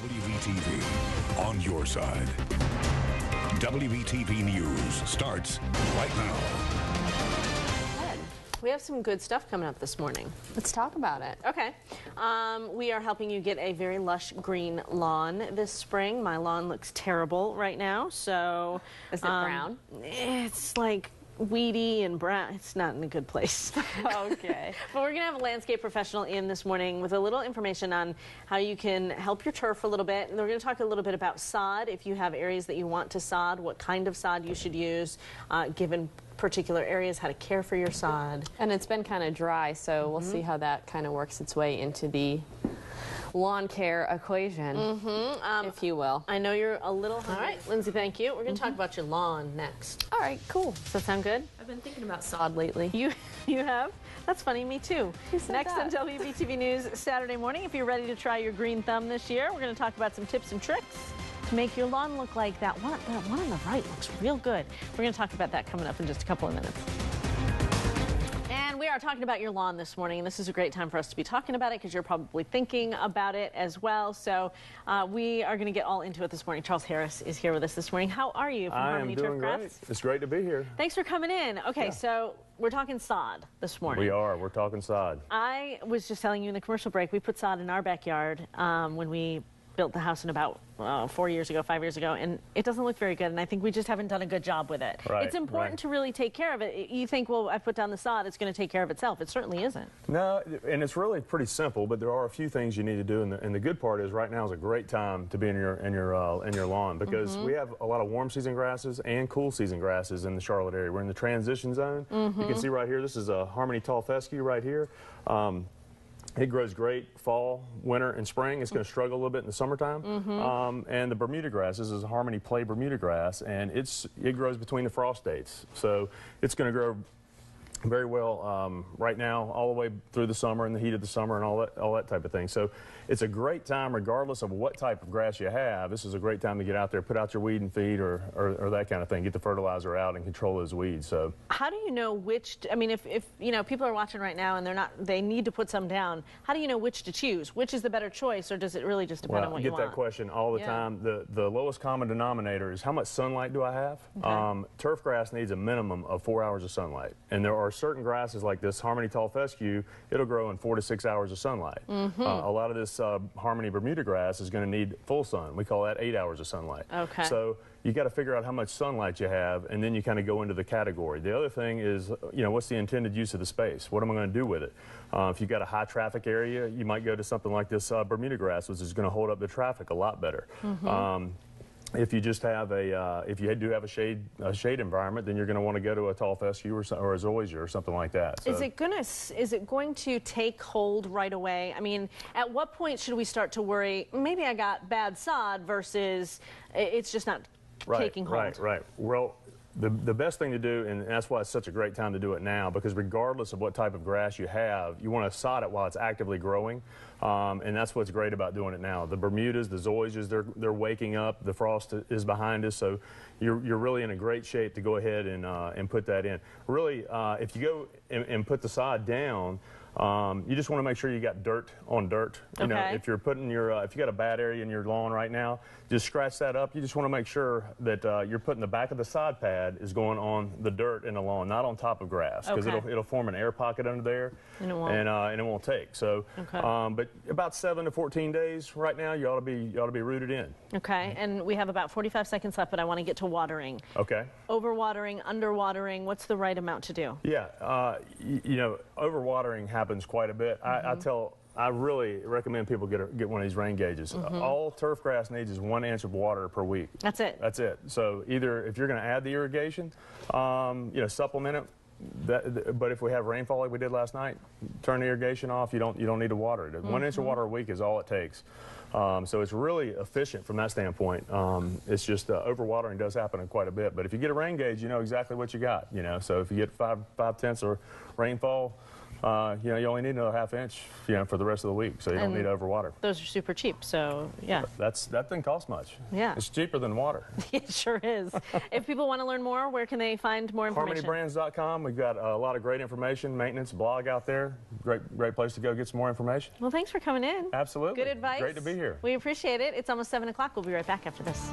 WBTV, on your side. WBTV News starts right now. We have some good stuff coming up this morning. Let's talk about it. Okay. We are helping you get a very lush green lawn this spring. My lawn looks terrible right now, so... Is it brown? It's like weedy and brown. It's not in a good place. Okay. But we're going to have a landscape professional in this morning with a little information on how you can help your turf a little bit. And we're going to talk a little bit about sod. If you have areas that you want to sod, what kind of sod you should use, given particular areas, how to care for your sod. And it's been kind of dry, so we'll see how that kind of works its way into the lawn care equation, if you will. I know you're a little hungry. All right, Lindsay, thank you. We're going to talk about your lawn next. All right, cool. Does that sound good? I've been thinking about sod lately. You have? That's funny, me too. Who said Next that? on WBTV News Saturday morning, if you're ready to try your green thumb this year, we're going to talk about some tips and tricks to make your lawn look like that one. That one on the right looks real good. We're going to talk about that coming up in just a couple of minutes. And we are talking about your lawn this morning, and this is a great time for us to be talking about it because you're probably thinking about it as well. So we are going to get all into it this morning. Charles Harris is here with us this morning. How are you from Harmony Turf Crafts? It's great to be here. Thanks for coming in. Okay, so we're talking sod this morning. We are. We're talking sod. I was just telling you in the commercial break, we put sod in our backyard when we built the house in about 4 years ago, 5 years ago, and it doesn't look very good, and I think we just haven't done a good job with it. Right, it's important to really take care of it. You think, well, I put down the sod, it's going to take care of itself. It certainly isn't. No, and it's really pretty simple, but there are a few things you need to do, and the good part is right now is a great time to be in your lawn because we have a lot of warm season grasses and cool season grasses in the Charlotte area. We're in the transition zone. You can see right here, this is a Harmony tall fescue right here. It grows great fall, winter, and spring. It's going to struggle a little bit in the summertime. And the Bermuda grass, this is a Harmony Play Bermuda grass, and it grows between the frost dates. So it's going to grow very well right now, all the way through the summer and the heat of the summer and all that type of thing. So it's a great time, regardless of what type of grass you have. This is a great time to get out there, put out your weed and feed or that kind of thing. Get the fertilizer out and control those weeds. So how do you know which? I mean, if you know people are watching right now and they need to put some down. How do you know which to choose? Which is the better choice, or does it really just depend on what you want? I get that question all the time. The lowest common denominator is how much sunlight do I have? Okay. Turf grass needs a minimum of 4 hours of sunlight, and there are certain grasses like this Harmony tall fescue. It'll grow in 4 to 6 hours of sunlight. A lot of this Harmony Bermuda grass is going to need full sun. We call that 8 hours of sunlight. Okay. So you got to figure out how much sunlight you have, and then you kind of go into the category. The other thing is, what's the intended use of the space? What am I going to do with it? If you've got a high traffic area, you might go to something like this Bermuda grass, which is going to hold up the traffic a lot better. If you just have if you do have a shade environment, then you're going to want to go to a tall fescue or a zoysia or something like that. So. Is it going to take hold right away? I mean, at what point should we start to worry? Maybe I got bad sod versus it's just not taking hold. Right. Well, the best thing to do, and that's why it's such a great time to do it now, because regardless of what type of grass you have, you want to sod it while it's actively growing, and that's what's great about doing it now. The Bermudas, the zoysias, they're waking up. The frost is behind us, so you're really in a great shape to go ahead and put that in. Really, if you go and put the sod down, you just want to make sure you got dirt on dirt. You know, if you're putting if you got a bad area in your lawn right now, just scratch that up. You just want to make sure that you're putting the back of the sod pad is going on the dirt in the lawn, not on top of grass, because it'll form an air pocket under there, and it won't take. So, but about 7 to 14 days right now, you ought to be rooted in. Okay, and we have about 45 seconds left, but I want to get to watering. Okay. Overwatering, underwatering. What's the right amount to do? Yeah, overwatering happens quite a bit. I really recommend people get one of these rain gauges. All turf grass needs is 1 inch of water per week. That's it. That's it. So either if you're going to add the irrigation, supplement it. But if we have rainfall like we did last night, turn the irrigation off. You don't need to water it. 1 inch of water a week is all it takes. So it's really efficient from that standpoint. It's just overwatering does happen quite a bit. But if you get a rain gauge, you know exactly what you got. So if you get 5/10 or rainfall, you know, you only need another ½ inch, you know, for the rest of the week, so you don't need to overwater. Those are super cheap, so yeah. That doesn't cost much. Yeah. It's cheaper than water. It sure is. If people want to learn more, where can they find more information? HarmonyBrands.com. We've got a lot of great information, maintenance blog out there. Great place to go get some more information. Well, thanks for coming in. Absolutely. Good advice. Great to be here. We appreciate it. It's almost 7 o'clock. We'll be right back after this.